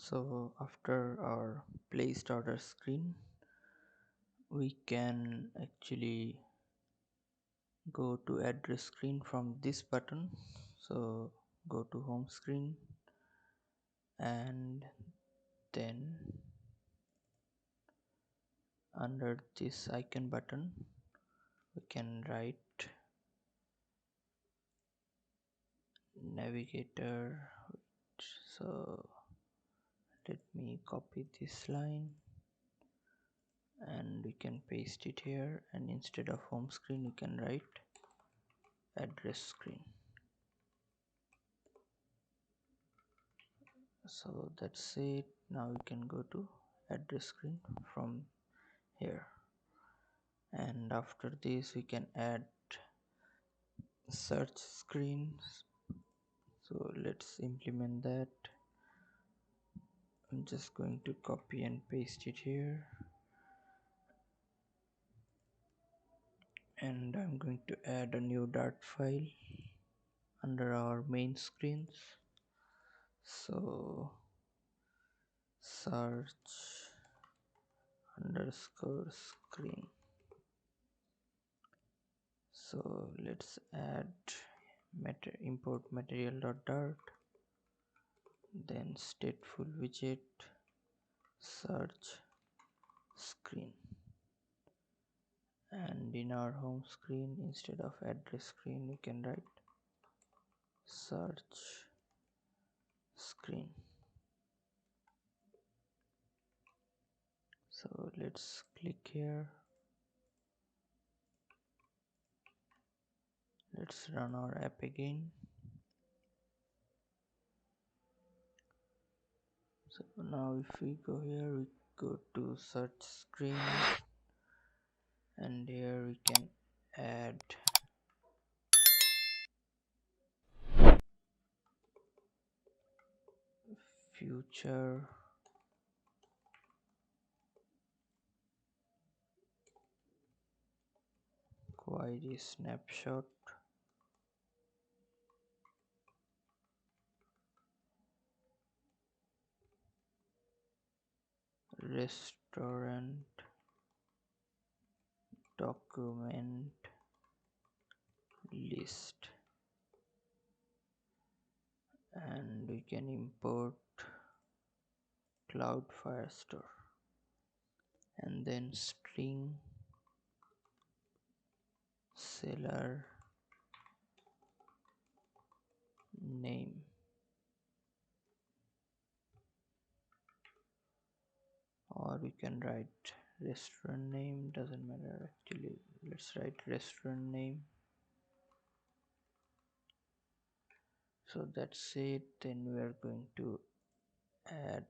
So after our placed order screen, we can actually go to address screen from this button. So go to home screen and then under this icon button we can write navigator. So let me copy this line and we can paste it here, and instead of home screen we can write address screen. So that's it. Now we can go to address screen from here, and after this we can add search screens. So let's implement that. I'm just going to copy and paste it here, and I'm going to add a new Dart file under our main screens. So search underscore screen. So let's add import material.dart, then stateful widget, search screen, and in our home screen instead of address screen we can write search screen. So let's click here, let's run our app again. So now if we go here, we go to search screen, and here we can add future query snapshot, restaurant document list, and we can import cloud firestore, and then string seller name, or we can write restaurant name, doesn't matter actually. Let's write restaurant name. So that's it. Then we are going to add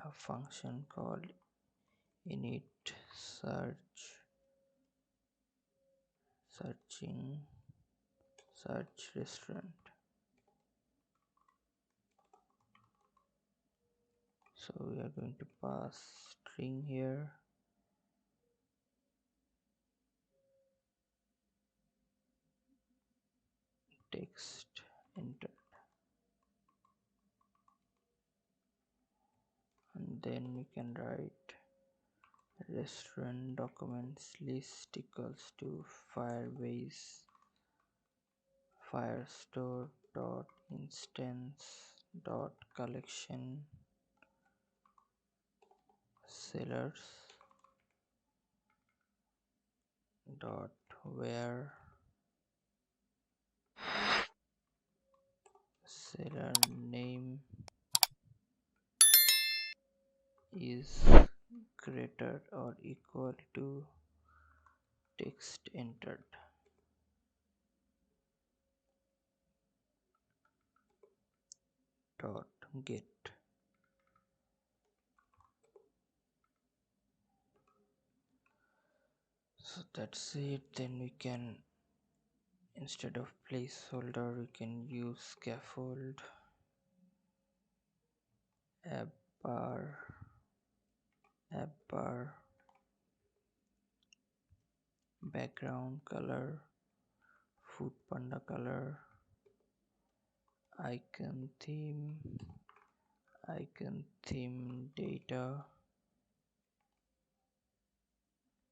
a function called init searching search restaurant. So we are going to pass string here, text enter, and then we can write restaurant documents list equals to firebase firestore dot instance dot collection sellers dot where seller name is greater or equal to text entered dot get. So that's it. Then we can, instead of placeholder, we can use scaffold, app bar, background color, Foodpanda color, icon theme, icon theme data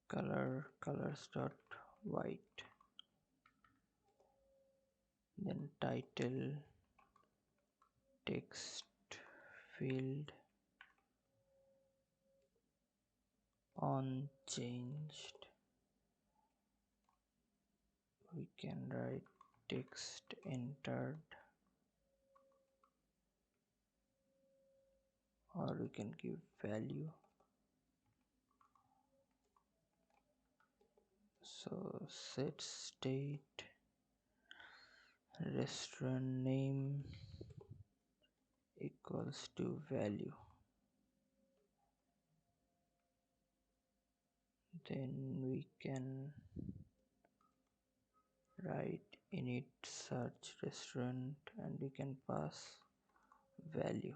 colors dot white, then title text field on changed. We can write text entered, or we can give value. So set state restaurant name equals to value. Then we can write init search restaurant and we can pass value.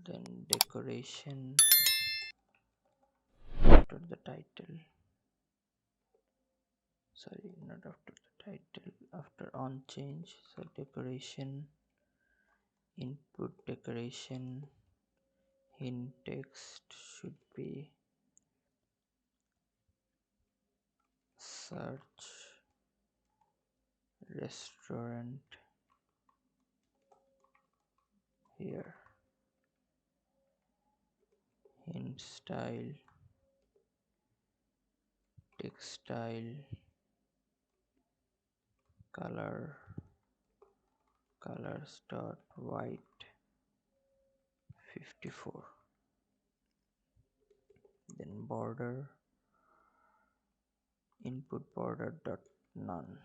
Then decoration after the title, sorry, not after the title, after on change. So decoration, input decoration, hint text should be search restaurant here. Hint style text style colors dot white 54. Then border input border dot none.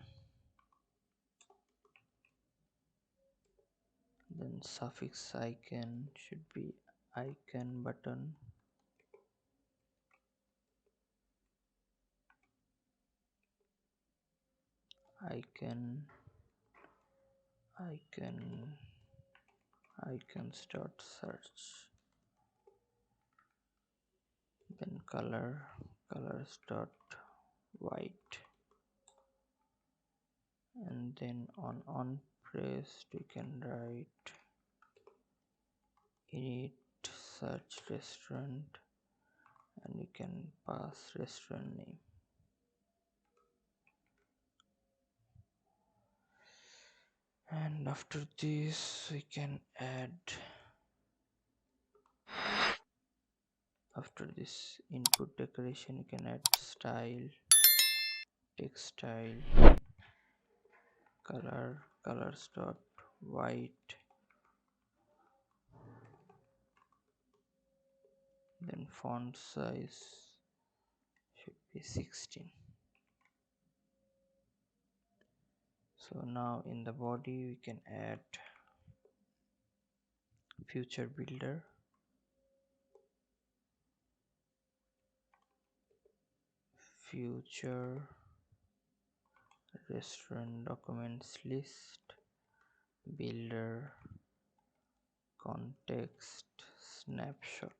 Then suffix icon should be icon button, icon icons dot search. Then colors dot white, and then on pressed we can write init search restaurant and we can pass restaurant name. And after this we can add, after this input decoration you can add style text style colors dot white, then font size should be 16. So now in the body we can add future builder, future restaurant documents list, builder context snapshot.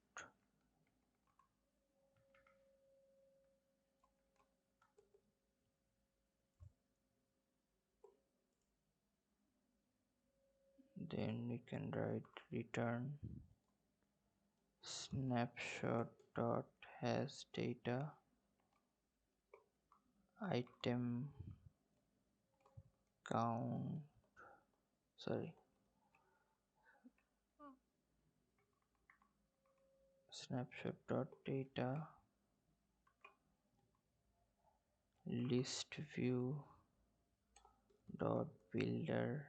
Then we can write return snapshot dot has data item count, sorry, snapshot dot data list view dot builder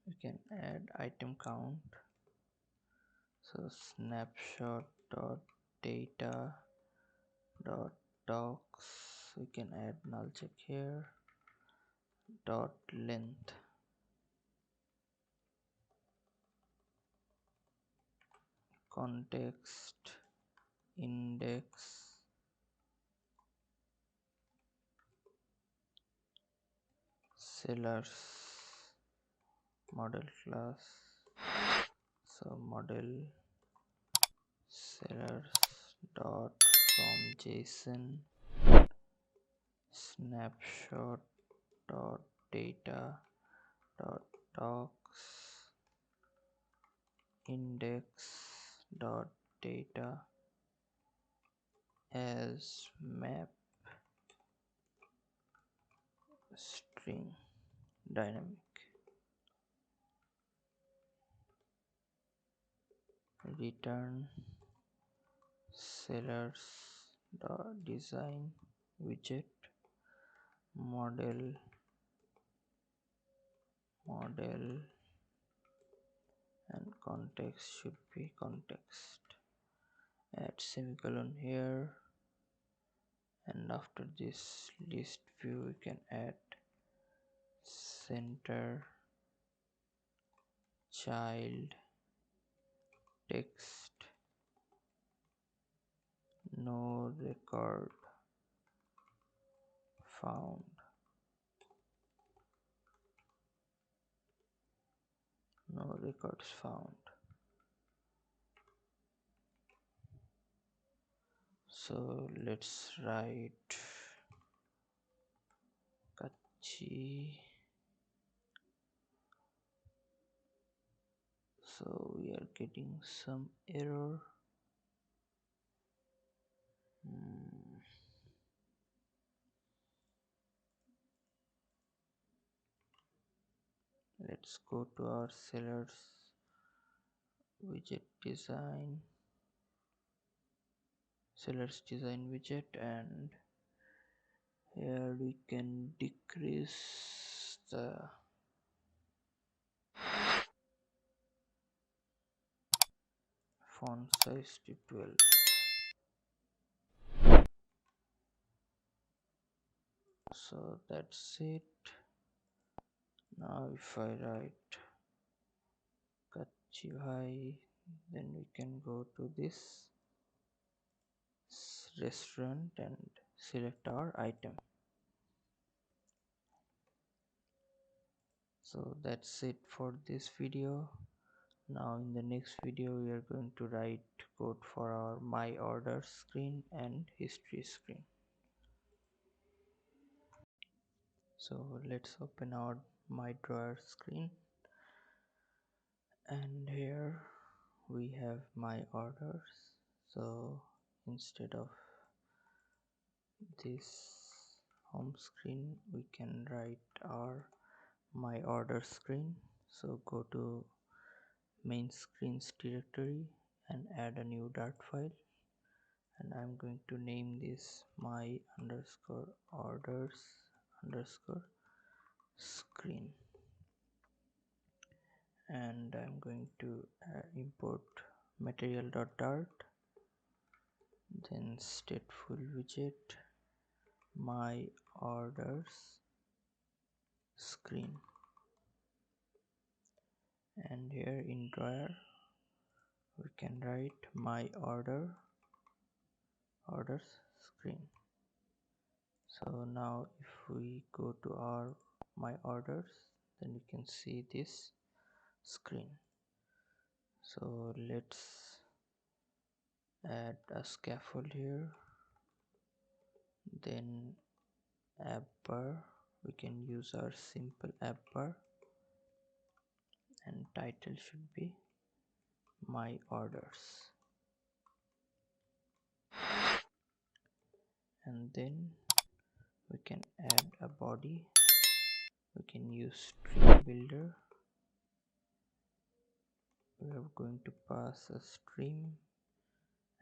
we can add item count. So snapshot dot data dot docs we can add null check here dot length, context index sellers model class, so model sellers dot from JSON snapshot dot data dot docs index dot data as map string dynamic. Return sellers dot design widget model and context should be context. Add semicolon here, and after this list view we can add center child text no record found, no records found. So let's write Kachi. So we are getting some error. Let's go to our sellers widget design, sellers design widget, and here we can decrease the font size to 12. So that's it. Now if I write Kachivai, then we can go to this restaurant and select our item. So that's it for this video. Now in the next video we are going to write code for our my order screen and history screen. So let's open our my drawer screen, and here we have my orders. So instead of this home screen we can write our my order screen. So go to main screens directory and add a new dart file, and I'm going to name this my underscore orders underscore screen, and I'm going to import material.dart, then stateful widget my orders screen, and here in drawer we can write my orders screen. So now if we go to our my orders, then we can see this screen. So let's add a scaffold here, then app bar. We can use our simple app bar, and title should be my orders, and then we can add a body. We can use string builder. We are going to pass a stream,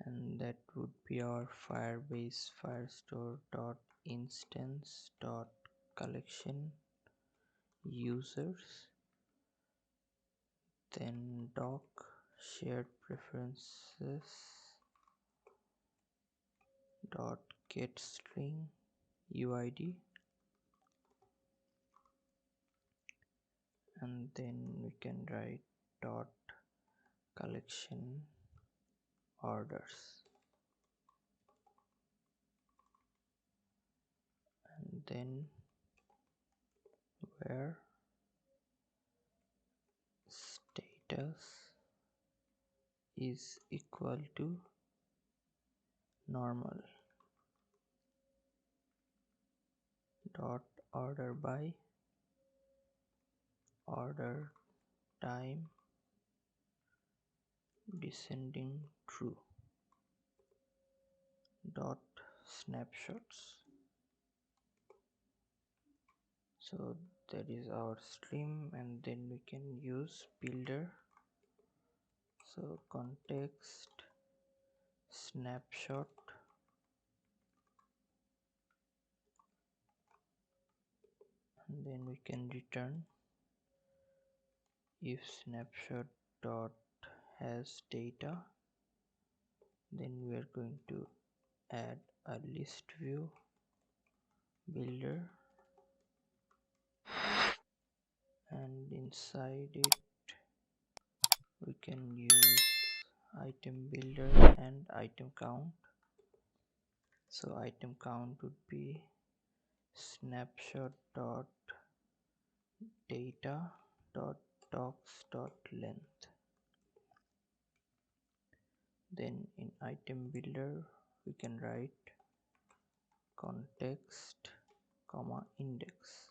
and that would be our firebase firestore dot instance dot collection users, then doc shared preferences dot get string uid, and then we can write dot collection orders, and then where status is equal to normal dot order by order time descending through dot snapshots. So that is our stream, and then we can use builder. So context snapshot, and then we can return if snapshot dot has data. Then we are going to add a list view builder, and inside it we can use item builder and item count. So item count would be snapshot dot data dot docs dot length. Then in item builder we can write context comma index.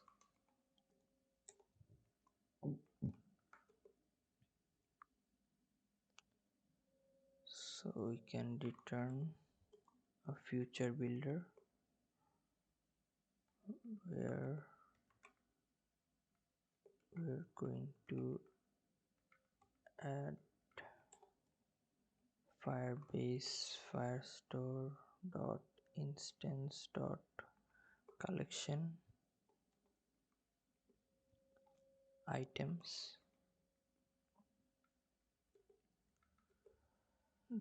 So we can return a future builder where we're going to add firebase firestore dot instance dot collection items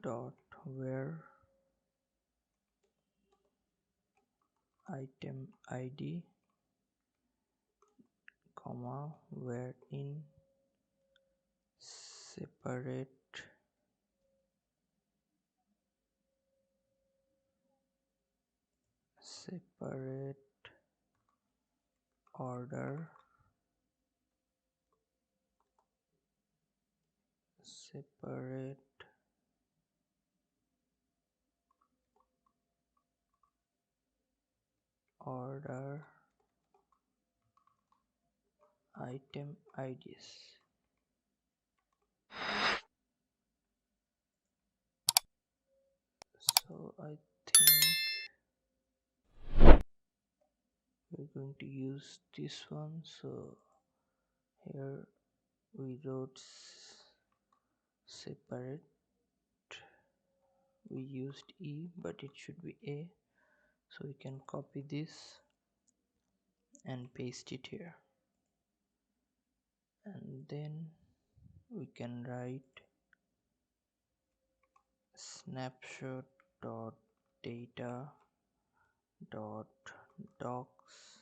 dot where item id comma where in separate order separate order item IDs. So I think we're going to use this one. So here we wrote separate, we used E but it should be A, so we can copy this and paste it here, and then we can write snapshot dot data dot docs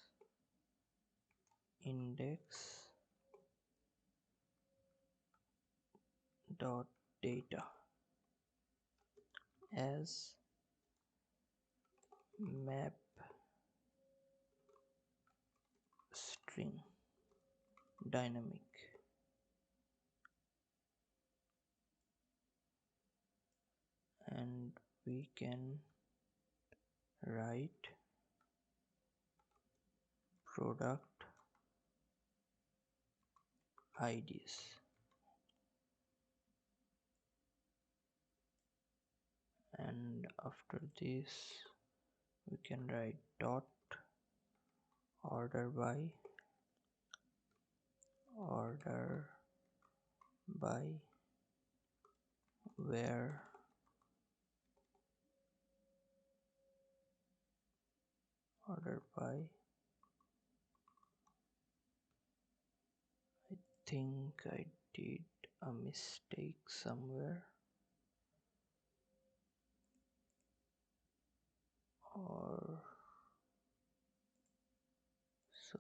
index dot data as map string dynamic, and we can write product IDs, and after this we can write dot order by order by where order by, I think I did a mistake somewhere, or so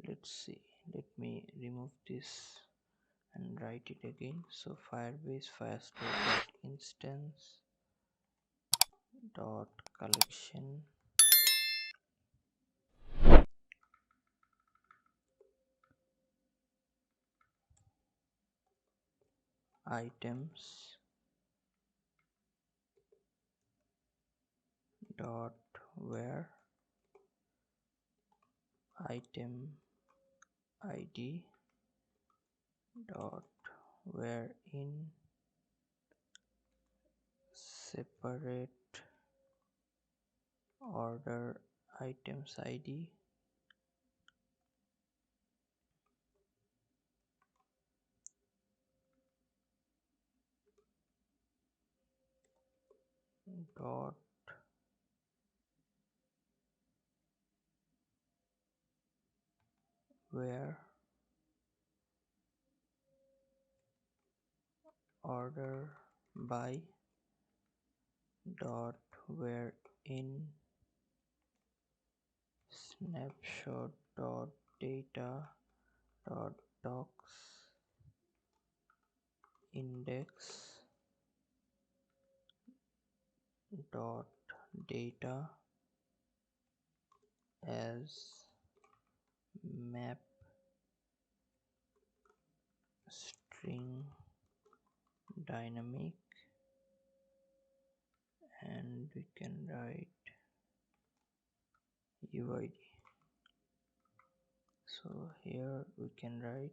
let's see, let me remove this and write it again. So firebase firestore dot instance dot collection items dot where item id dot where in separate order items id dot where order by dot where in snapshot dot data dot docs index dot data as map string dynamic, and we can write uid. So here we can write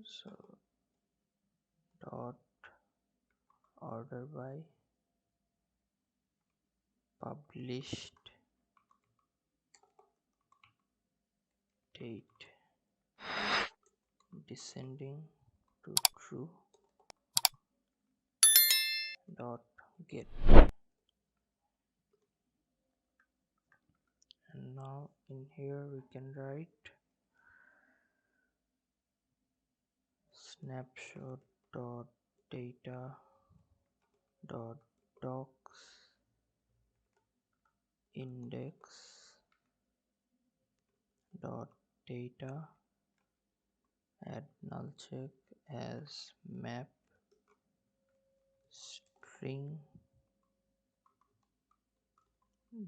so dot order by published date descending to true dot get. And now in here we can write snapshot dot data dot docs index dot data, add null check as map string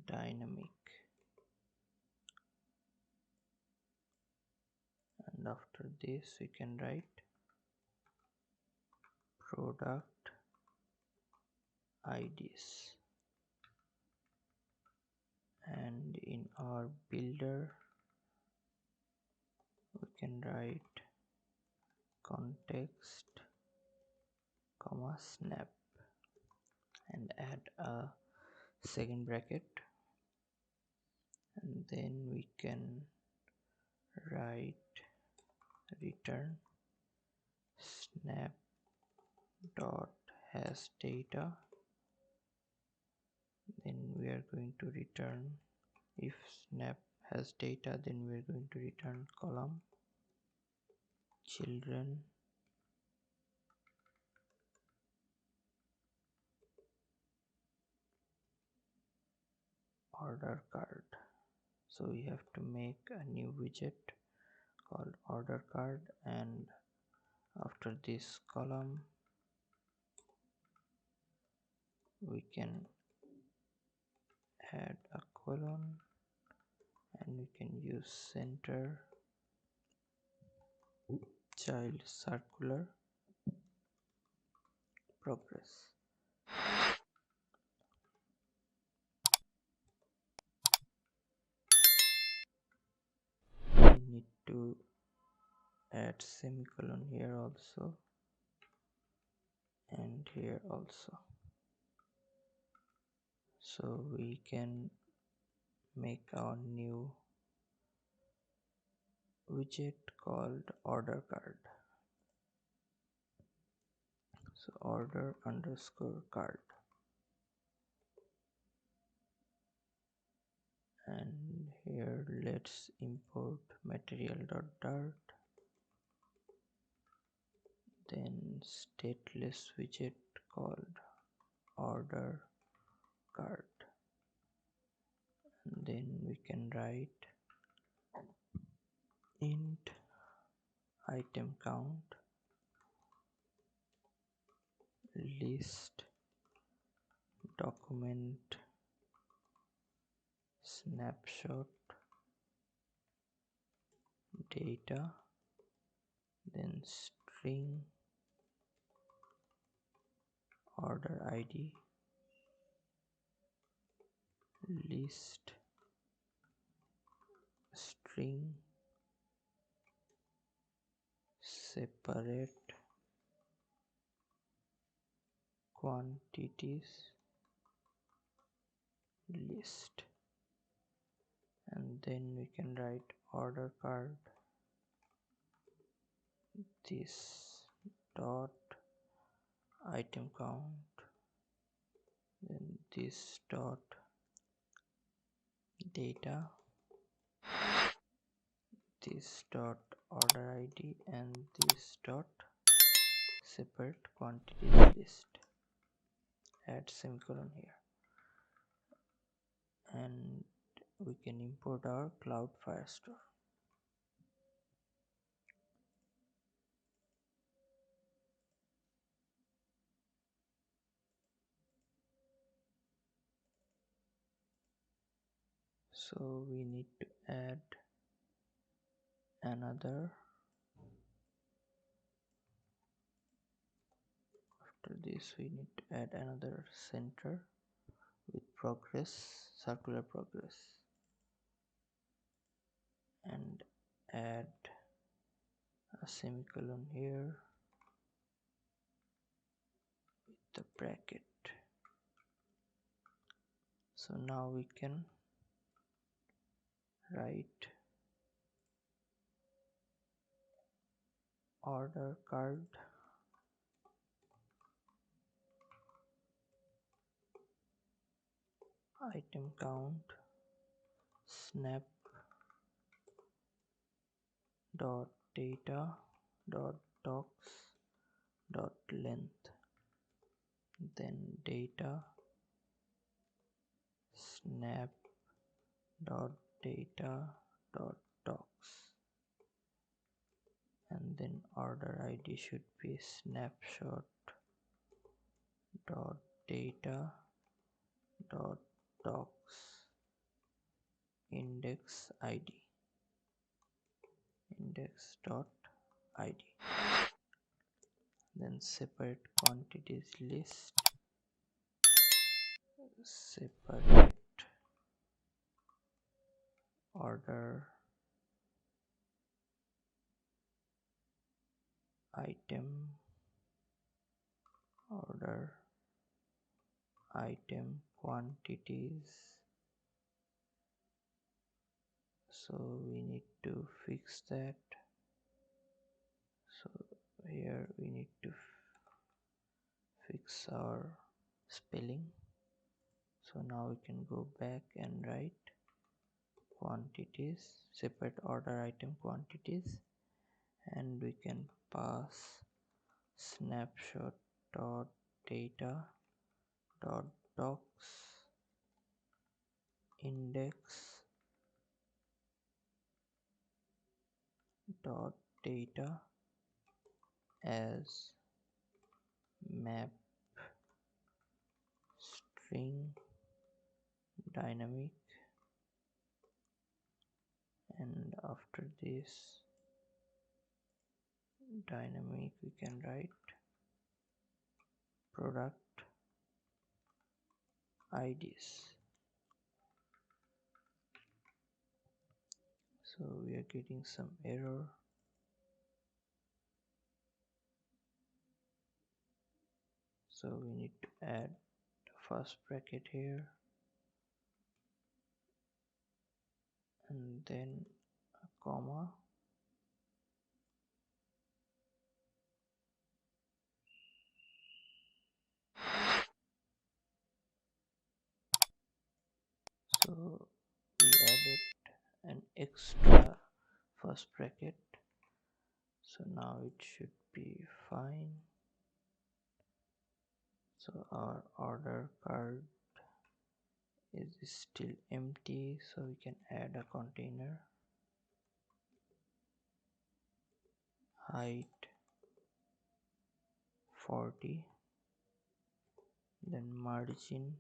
dynamic, and after this we can write product IDs, and in our builder we can write context comma snap and add a second bracket, and then we can write return snap dot has data. Then we are going to return, if snap has data, then we are going to return column children order card. So we have to make a new widget called order card, and after this column we can add a colon, and we can use center child circular progress. We need to add semicolon here also, and here also, so we can make our new widget called order card. So order underscore card, and here let's import material.dart, then stateless widget called order card, and then we can write int item count list document snapshot data, then string order ID, list string separate quantities list, and then we can write order card this dot item count, then this dot data, this dot order ID, and this dot separate quantities list. Add semicolon here, and we can import our cloud firestore. So we need to add another, after this we need to add another center with progress, circular progress, and add a semicolon here with the bracket. So now we can write order card item count snap dot data dot docs dot length, then data snap dot data dot docs, and then order ID should be snapshot dot data dot docs index ID index dot ID, then separate quantities list separate order item order item quantities. So we need to fix that. So here we need to fix our spelling. So now we can go back and write quantities separate order item quantities, and we can pass snapshot dot data dot docs index dot data as map string dynamic, and after this dynamic we can write product IDs. So we are getting some error. So we need to add the first bracket here, and then a comma, so we added an extra first bracket, so now it should be fine. So our order card is still empty, so we can add a container, height 40, then margin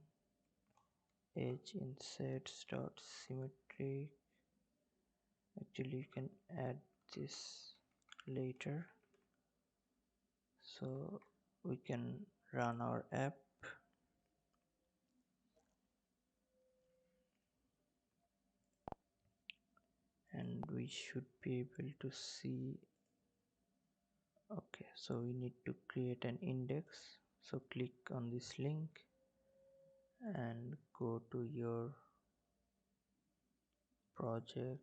edge insets dot symmetry. Actually you can add this later, so we can run our app and we should be able to see. Okay, so we need to create an index, so click on this link and go to your project,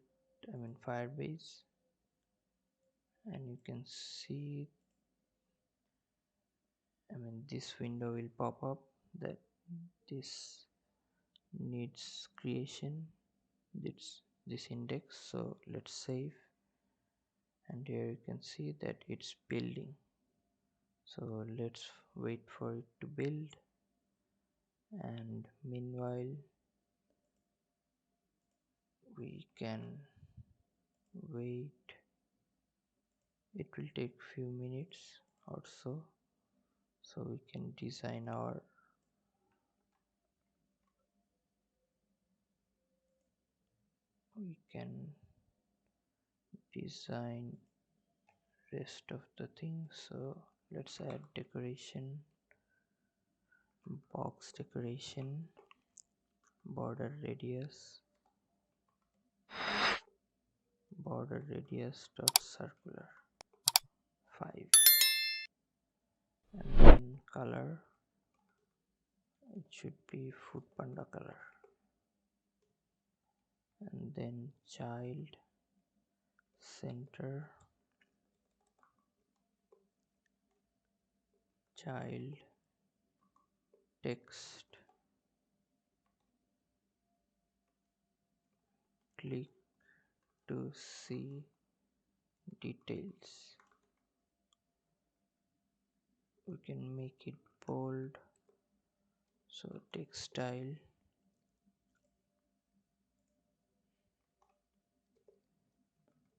Firebase, and you can see, this window will pop up that this needs creation, this index. So let's save, and here you can see that it's building. So let's wait for it to build, and meanwhile we can wait. It will take few minutes or so, so we can design our we can design rest of the things. So let's add decoration, box decoration, border radius dot circular 5, and then color, it should be Foodpanda color, and then child center, child text, click to see details. We can make it bold, so text style,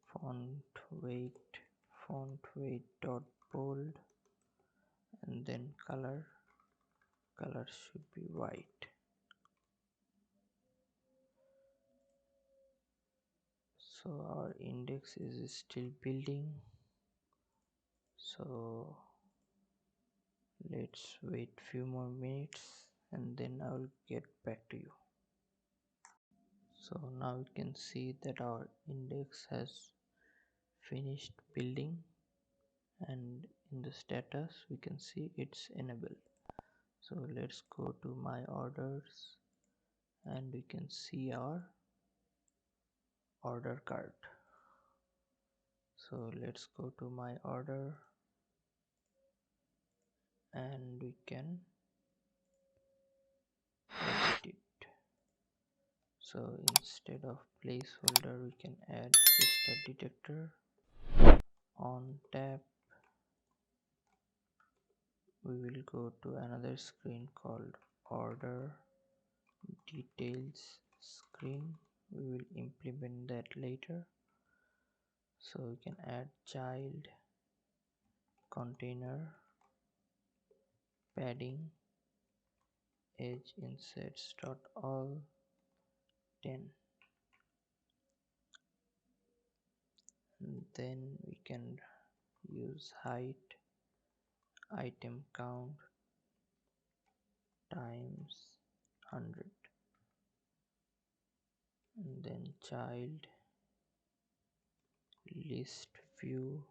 font weight, dot bold, and then color should be white. So our index is still building, so let's wait few more minutes and then I will get back to you. So now you can see that our index has finished building, and in the status we can see it's enabled. So let's go to my orders and we can see our order card. So let's go to my order and we can edit it. So instead of placeholder we can add just a detector. On tab we will go to another screen called order details screen. We will implement that later. So we can add child, container, padding, edge insets dot all 10, and then we can use height, item count times 100, and then child list view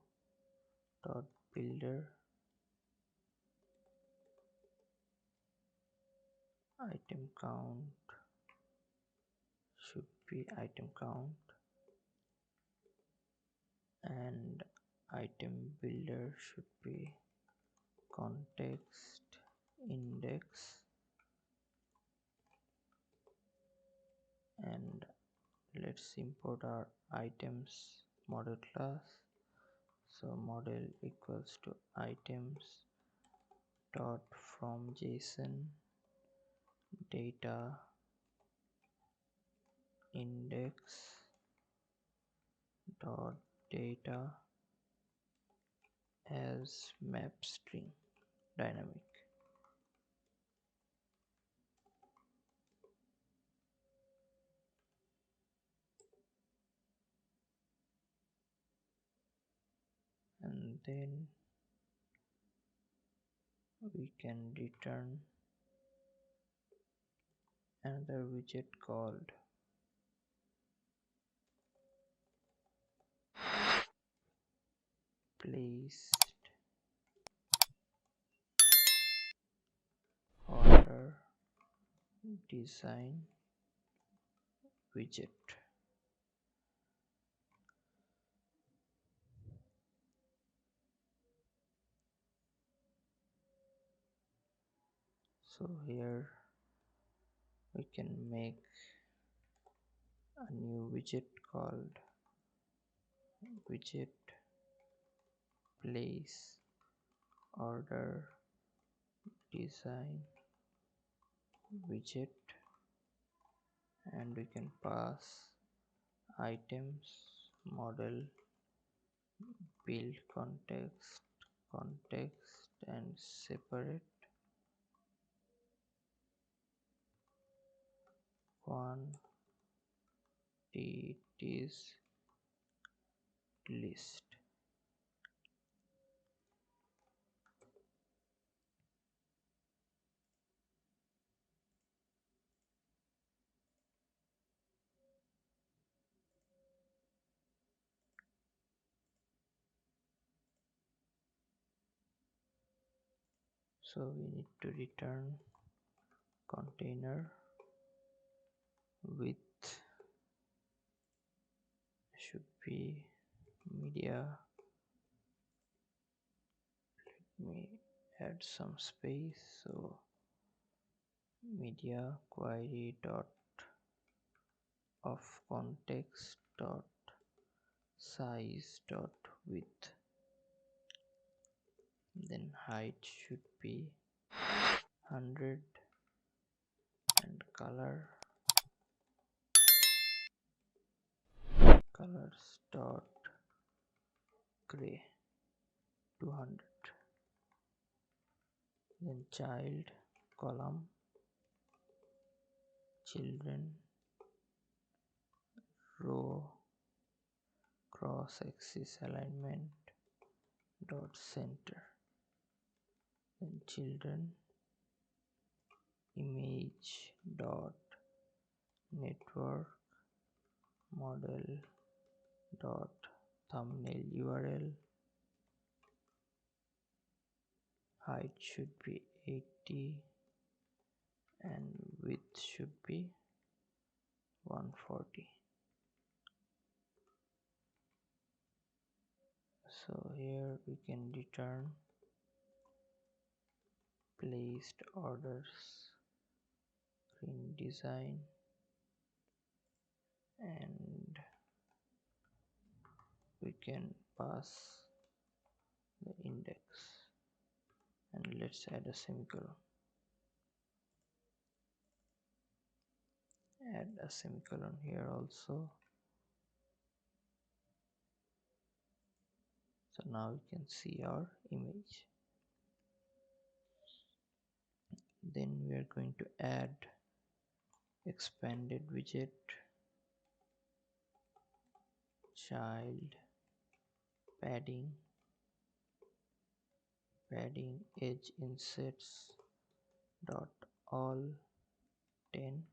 dot builder, item count should be item count, and item builder should be context index, and let's import our items model class. So model equals to items dot from JSON data index dot data as map string dynamic. Then we can return another widget called placed order design widget. So here we can make a new widget called widget place order design widget, and we can pass items, model, build context and separate quantities list. So we need to return container with should be media. Let me add some space. So media query dot of context dot size dot width. Then height should be 100 and colors dot gray 200. Then child column children row cross axis alignment dot center. Then children image dot network model dot thumbnail URL. Height should be 80 and width should be 140. So here we can return placed orders screen design, and we can pass the index, and let's add a semicolon. Add a semicolon here also. So now you can see our image. Then we are going to add expanded widget child padding edge insets dot all 10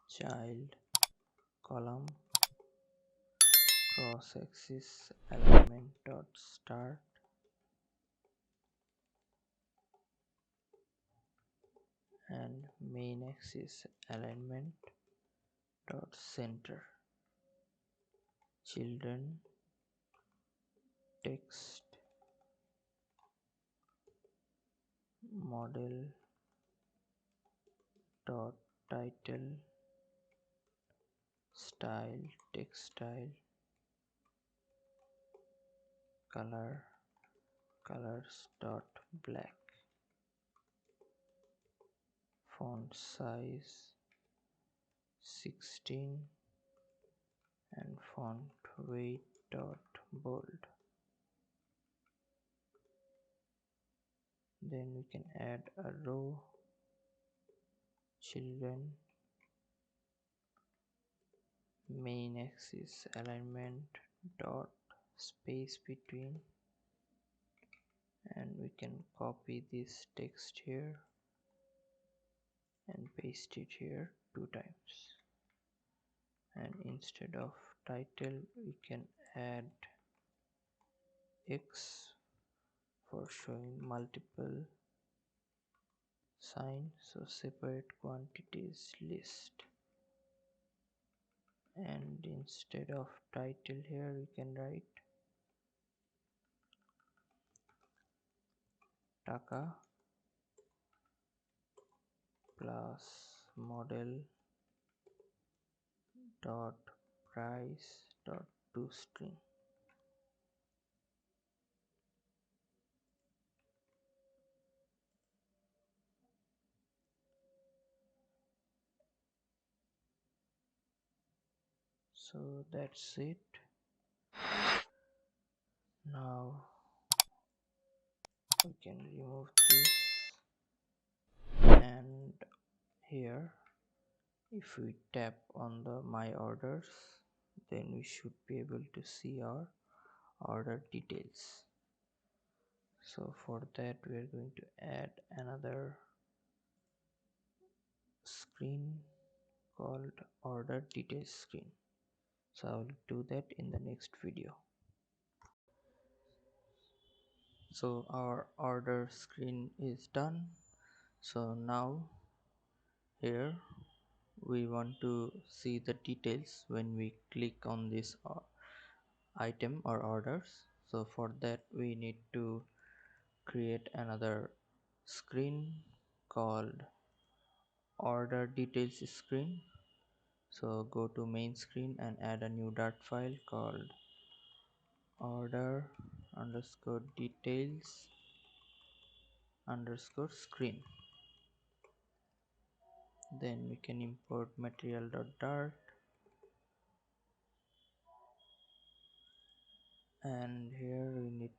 child column cross axis alignment dot start and main axis alignment dot center. Children text model dot title style textile colors dot black. Font size 16 and font weight dot bold. Then we can add a row children main axis alignment dot space between, and we can copy this text here and paste it here 2 times. And instead of title we can add X for showing multiple sign, so separate quantities list. And instead of title here we can write taka plus model dot price dot toString. So that's it. Now we can remove this, and here if we tap on the my orders, then we should be able to see our order details. So for that we are going to add another screen called order details screen. So I will do that in the next video. So our order screen is done. So now here we want to see the details when we click on this item or orders. So for that we need to create another screen called order details screen. So go to main screen and add a new dart file called order underscore details underscore screen. Then we can import material.dart, and here we need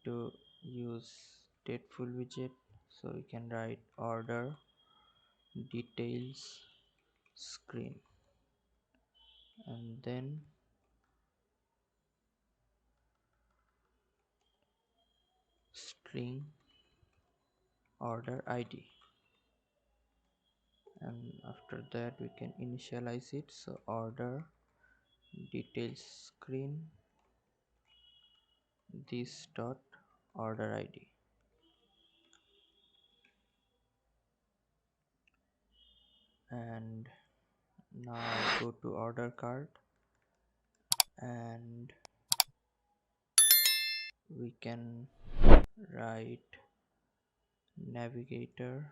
to use stateful widget. So we can write order details screen, and then string order id, and after that we can initialize it. So order details screen this dot order id, and now go to order card, and we can write navigator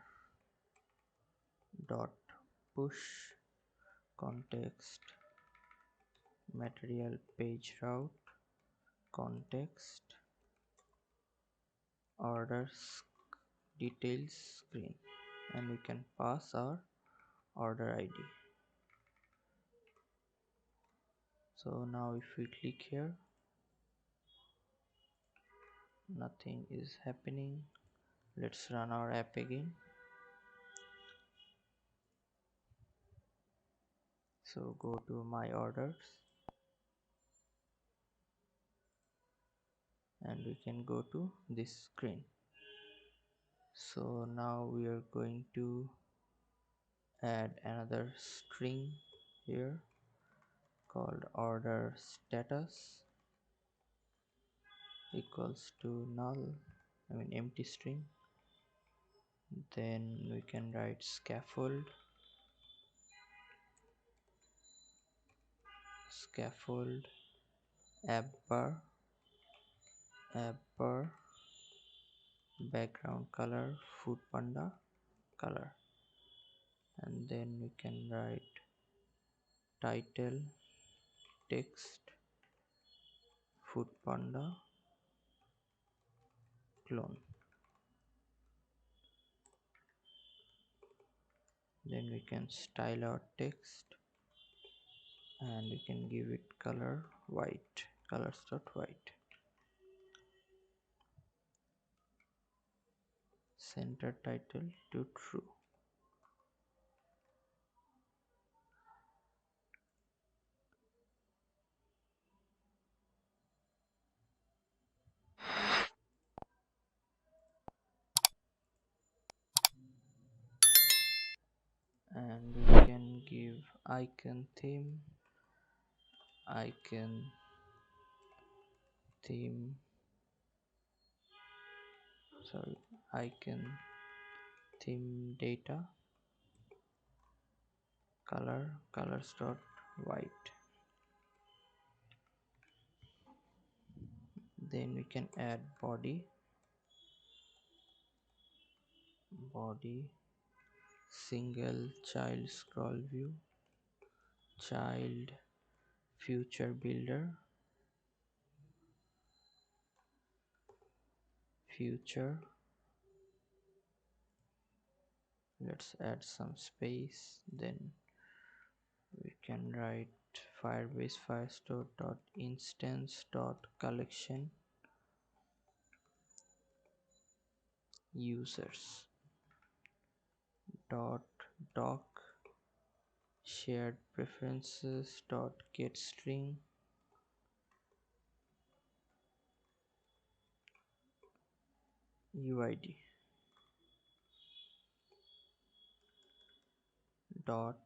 dot push context material page route context orders details screen, and we can pass our order id. So now if we click here, nothing is happening. Let's run our app again. So go to my orders, and we can go to this screen. So now we are going to add another string here called order status equals to null, empty string. Then we can write scaffold app bar background color Foodpanda color, and then we can write title text Foodpanda clone. Then we can style our text, and we can give it color white, colors.white. Center title to true. and we can give icon icon theme sorry icon theme data colors dot white. Then we can add body single child scroll view, child future builder, future. Let's add some space. Then we can write firebase firestore dot instance dot collection users dot doc shared preferences dot get string uid dot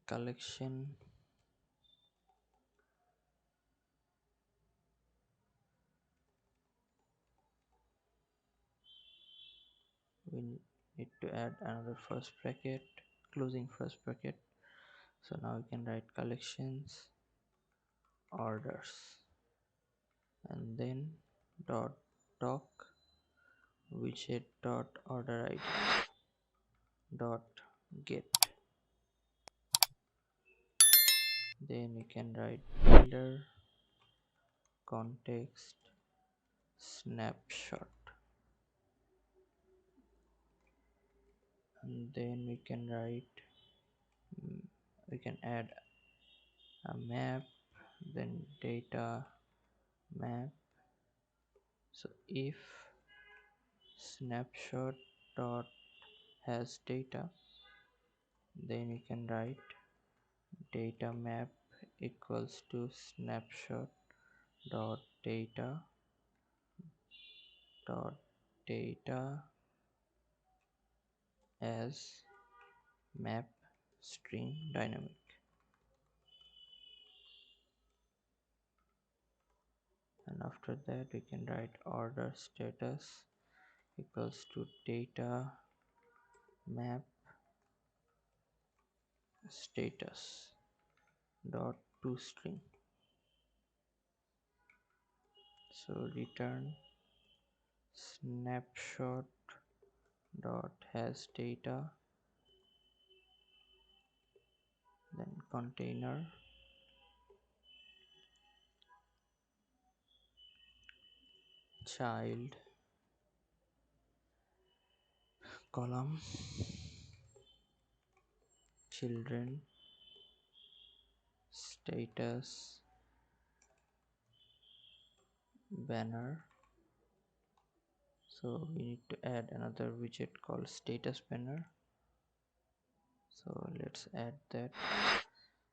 collection we need to add another first bracket closing first bracket. So now we can write collections orders and then dot doc widget dot order id dot get. Then we can write builder context snapshot and then we can write we can add a map then data map. So if snapshot dot has data, then we can write data map equals to snapshot dot data dot data as map string dynamic. And after that we can write order status equals to data map status dot toString. So return snapshot dot has data then container child column children status banner. So we need to add another widget called status banner. So let's add that.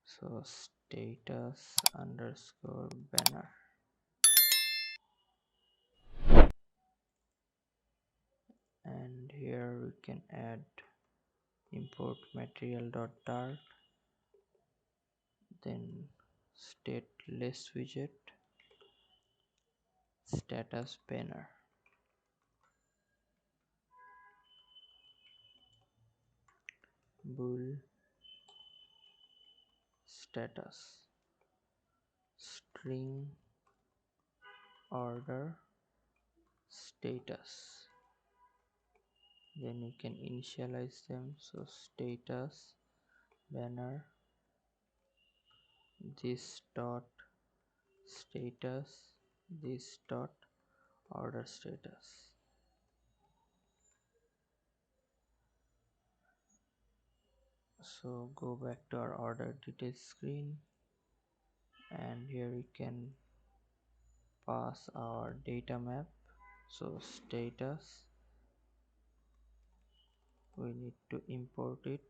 So status underscore banner and here we can add import material dot dark then stateless widget status banner bool status string order status. Then you can initialize them. So status banner this dot status this dot order status. So go back to our order details screen and here we can pass our data map. So status we need to import it.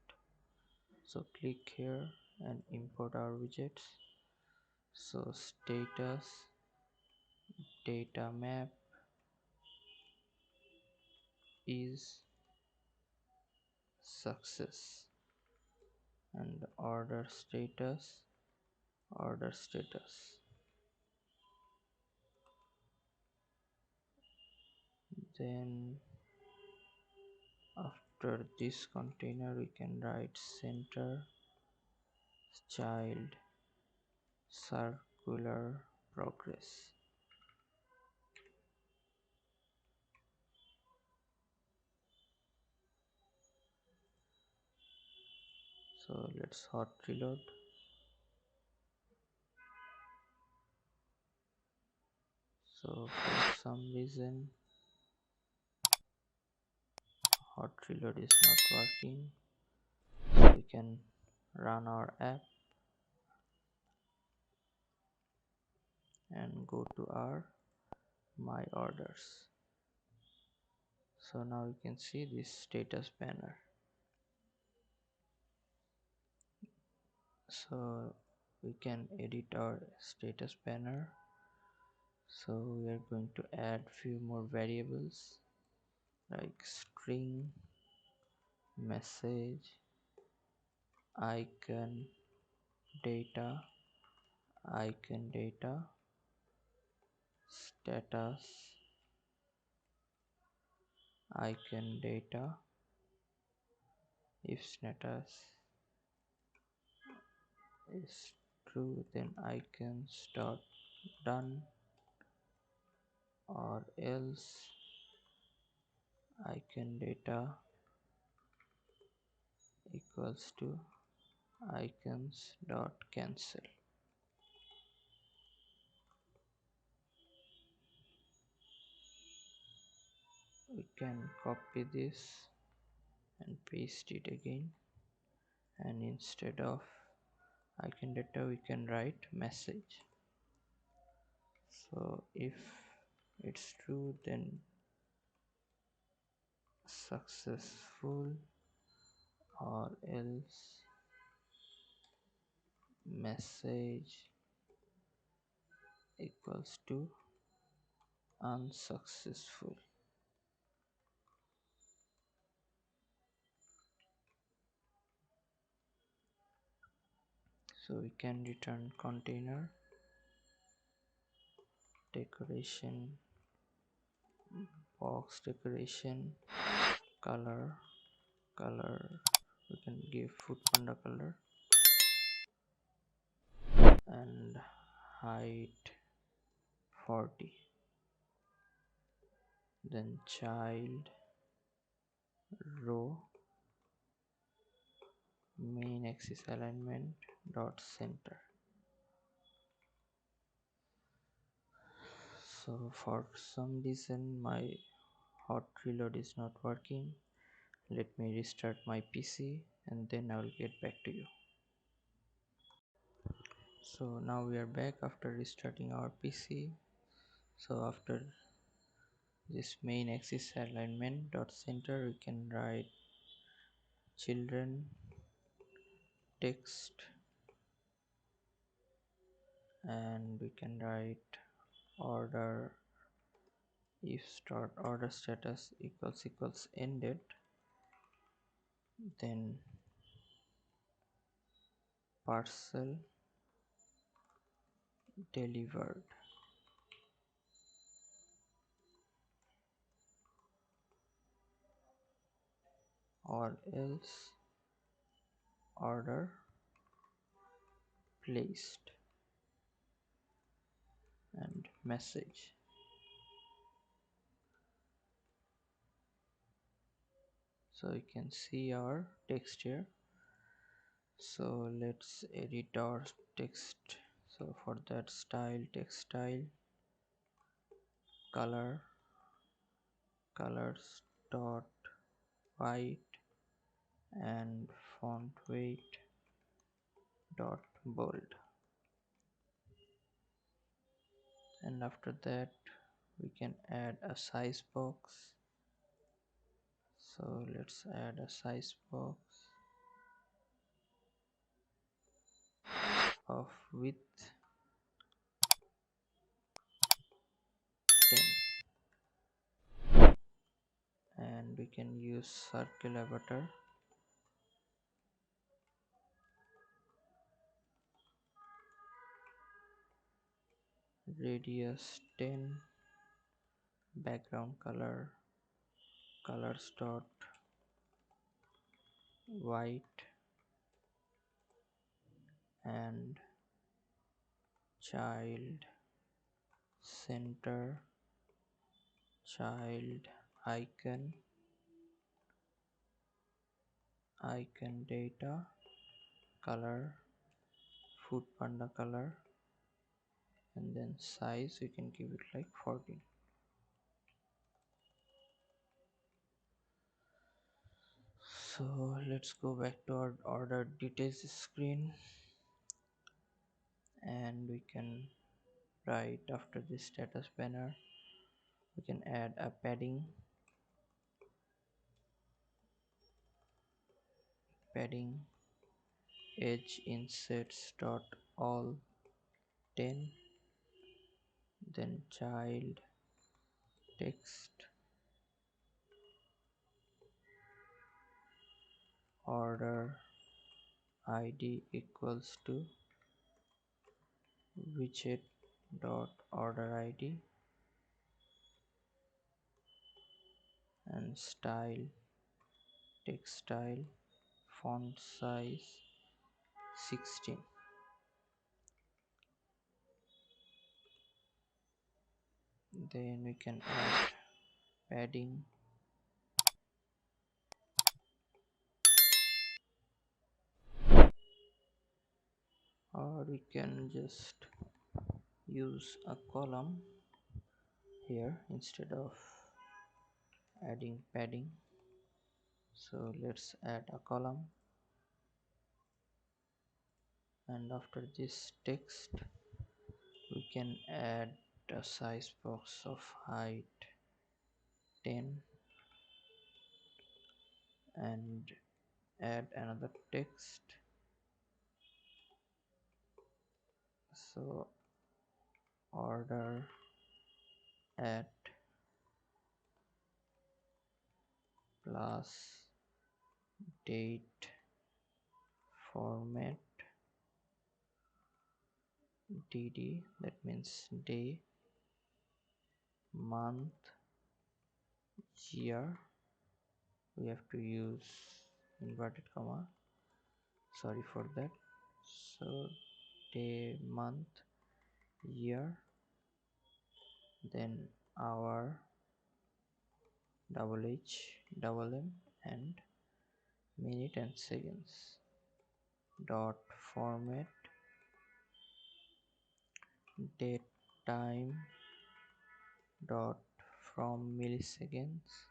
So click here and import our widgets. So status data map is success, and order status. Then after this container we can write center child circular progress. So let's hot reload. So for some reason hot reload is not working, so we can run our app and go to our my orders. So now you can see this status banner. So we can edit our status banner. So we are going to add few more variables like string, message, icon, data, status, icon data. If status is true, then icons dot done, or else icon data equals to icons dot cancel. We can copy this and paste it again, and instead of icon data we can write message. So if it's true, then successful, or else message equals to unsuccessful. So we can return container decoration, box decoration, color, we can give Foodpanda color, and height 40. Then child row main axis alignment dot center. So for some reason my hot reload is not working. Let me restart my PC and then I will get back to you. So now we are back after restarting our PC. So after this main axis alignment dot center, we can write children text, and we can write order if start order status equals ended, then parcel delivered, or else order placed, and message. So you can see our text here. So let's edit our text. So for that, style, text style, colors dot white, and font weight dot bold. And after that we can add a size box. So let's add a size box of width 10, and we can use circle avatar radius 10, background color, colors dot white, and child center, child icon, icon data, color, Foodpanda color, and then size we can give it like 14. So let's go back to our order details screen, and we can write after this status banner. We can add a padding edge insets dot all 10, then child text order id equals to widget dot order id, and style text style font size 16. Then we can add padding, or we can just use a column here instead of adding padding. So let's add a column, and after this text we can add a size box of height 10, and add another text. So order at plus date format dd, that means day, month, year. We have to use inverted comma, sorry for that. So day, month, year, then hour, double h, double m, and minute and seconds dot format date time dot from milliseconds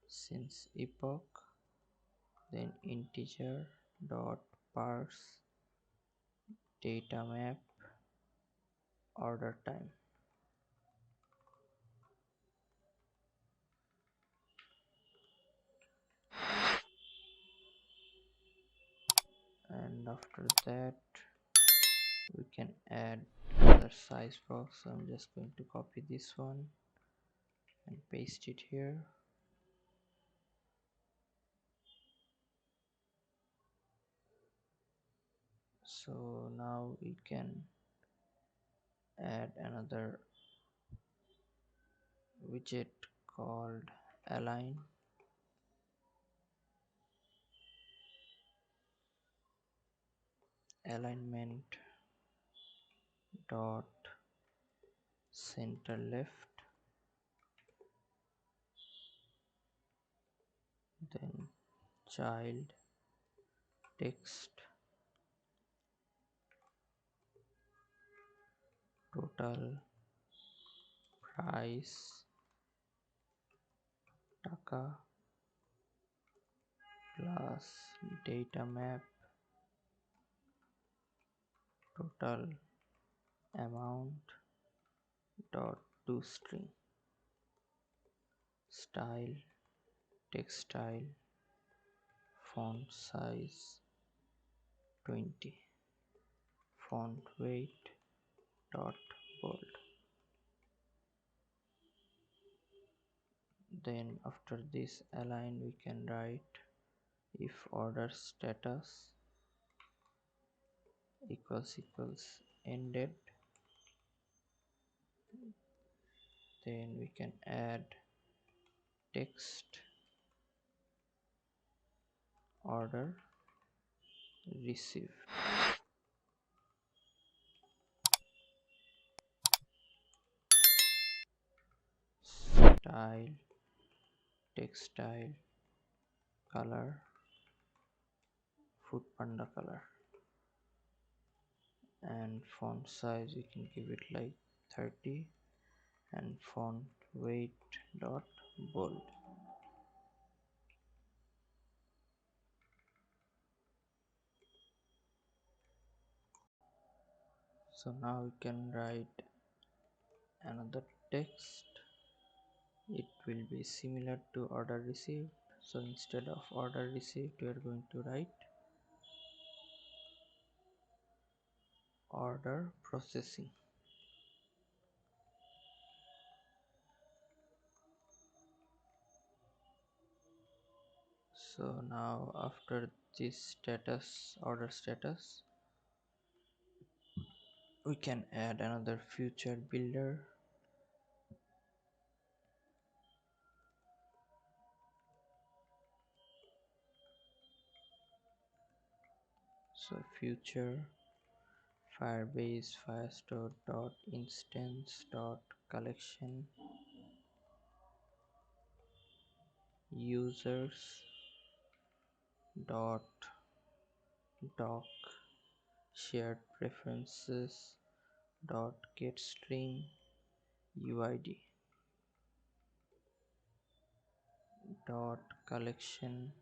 since epoch, then integer dot parse data map order time. And after that we can add another size box. So I'm just going to copy this one and paste it here. So now we can add another widget called alignment dot center left, then child text total price taka plus data map total amount dot toString, style text style font size 20, font weight dot bold. Then after this align we can write if order status equals ended, then we can add text order received. Style, text style, color, Foodpanda color, and font size we can give it like 30, and font weight dot bold. So now we can write another text. It will be similar to order received. So instead of order received, we are going to write order processing. So now after this status, order status, we can add another future builder. So future firebase firestore dot instance dot collection users dot doc shared preferences dot get string uid dot collection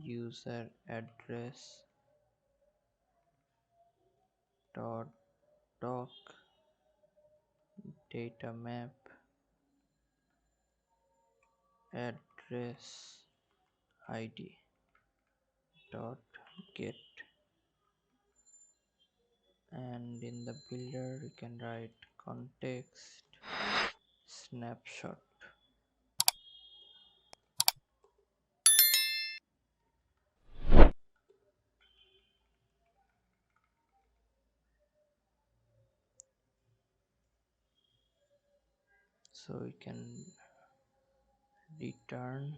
user address dot doc data map address id dot get, and in the builder we can write context snapshot. So we can return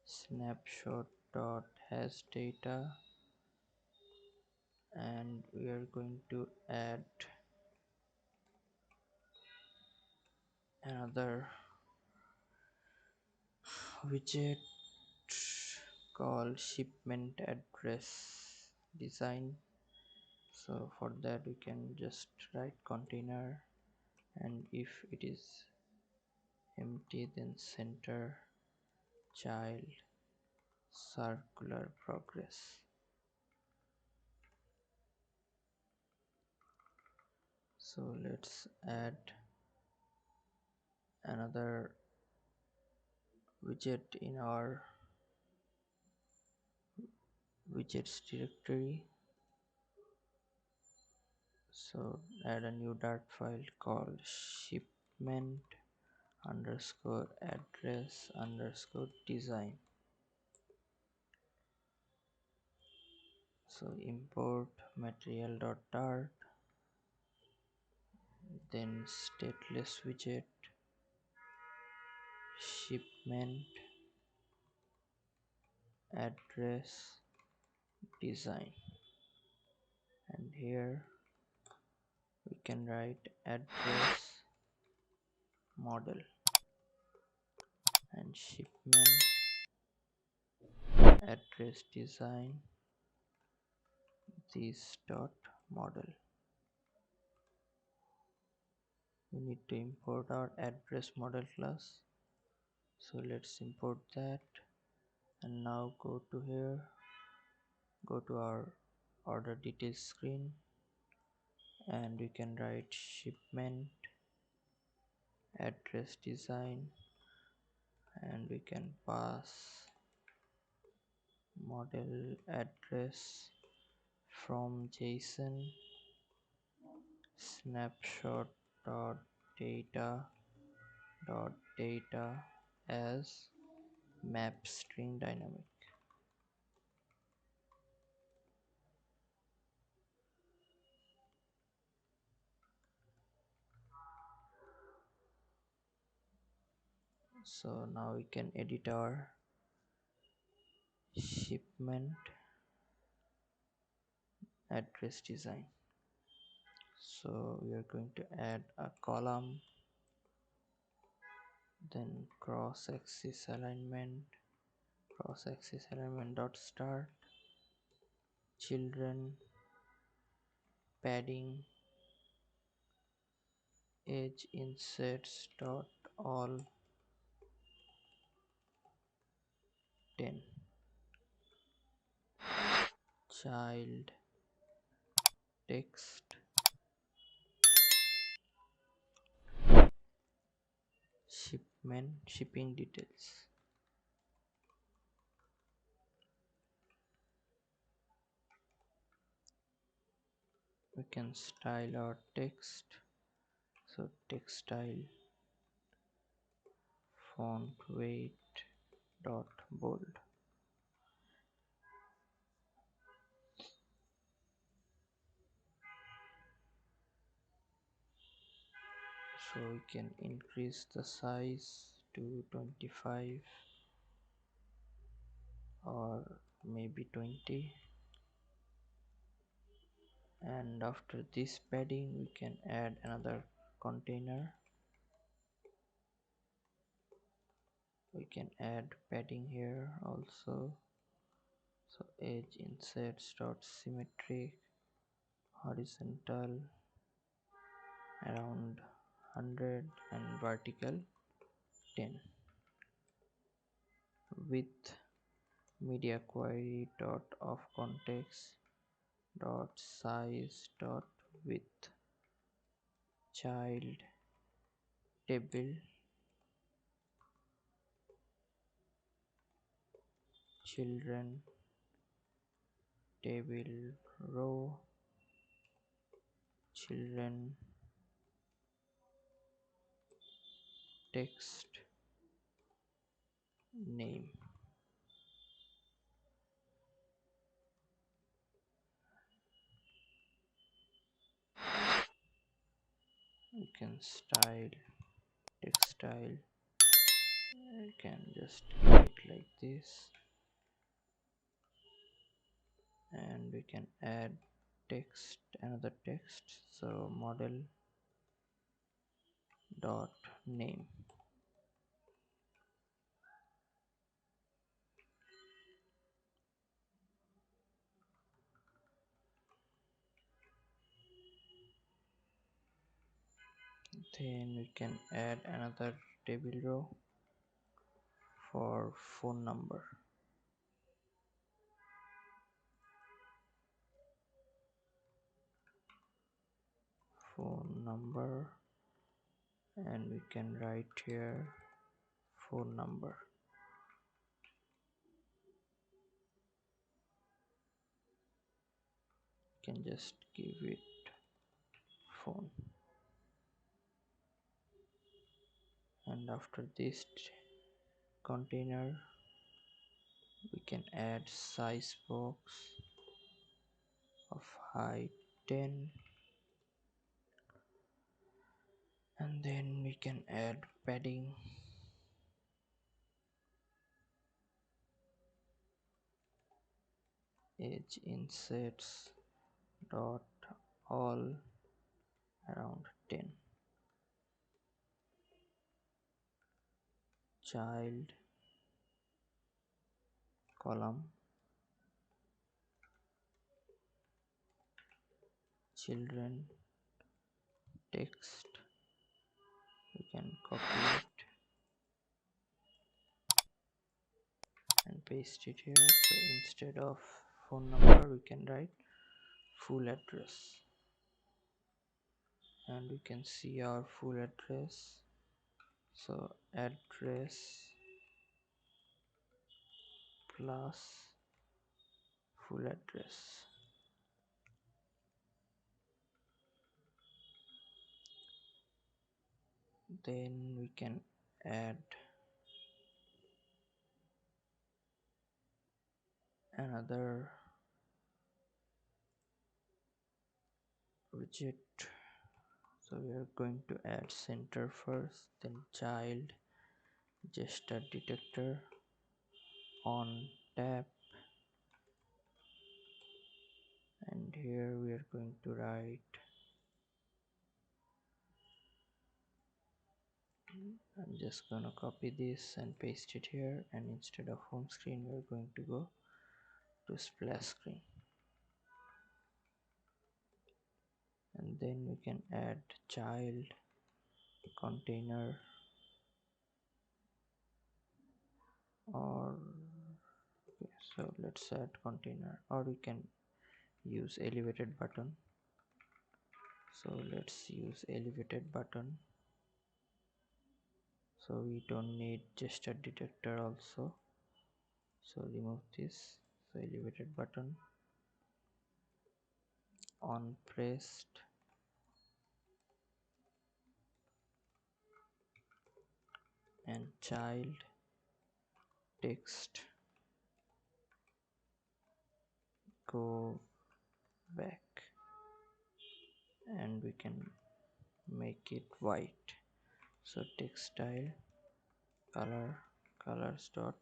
snapshot dot has data, and we are going to add another widget called shipment address design. So for that we can just write container, and if it is empty then center child circular progress. So let's add another widget in our widgets directory. So add a new dart file called shipment underscore address underscore design. So import material.dart, then stateless widget shipment address design, and here we can write address model and shipment address design this dot model. We need to import our address model class, so let's import that. And now go to here, go to our order details screen, and we can write shipment address design, and we can pass model address from JSON snapshot dot data dot data as map string dynamic. So now we can edit our shipment address design. So we are going to add a column, then cross-axis alignment dot start, children, padding, edge inserts dot all 10, child text, shipping details. We can style our text, so text style, font weight dot bold. So we can increase the size to 25 or maybe 20, and after this padding we can add another container. We can add padding here also, so edge inserts dot symmetric, horizontal around 100 and vertical 10, with media query dot of context dot size dot width, child table, children table row, children text name. We can style text style, I can just give it like this, and we can add another text, so model dot name. Then we can add another table row for phone number. Phone number, and we can write here phone number. Can just give it phone, and after this container we can add size box of height 10, and then we can add padding, edge inserts dot all around 10, child column, children text. We can copy it and paste it here, so instead of phone number we can write full address, and we can see our full address, so address plus full address. Then we can add another widget, so we are going to add center first, then child, gesture detector on tab, and here we are going to write, I'm just gonna copy this and paste it here, and instead of home screen we are going to go to splash screen, and then we can add child, container, or okay, so let's add container, or we can use elevated button. So let's use elevated button, so we don't need gesture detector also, so remove this. So elevated button on pressed, and child text go back, and we can make it white. So text style color, colors dot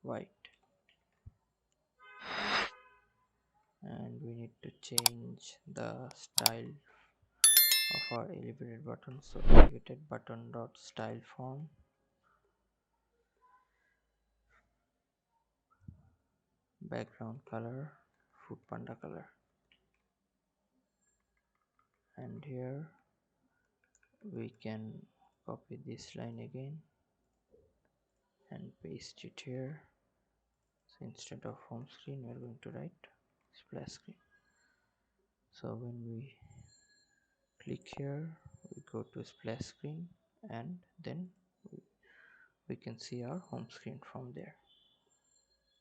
white, and we need to change the style of our elevated button. So elevated button dot style form, background color Foodpanda color, and here we can copy this line again and paste it here. So instead of home screen we are going to write splash screen. So when we click here, we go to splash screen, and then we can see our home screen from there.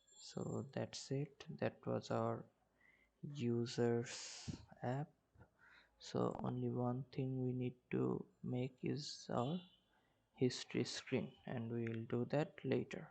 So that's it, that was our users app. So only one thing we need to make is our history screen, and we will do that later.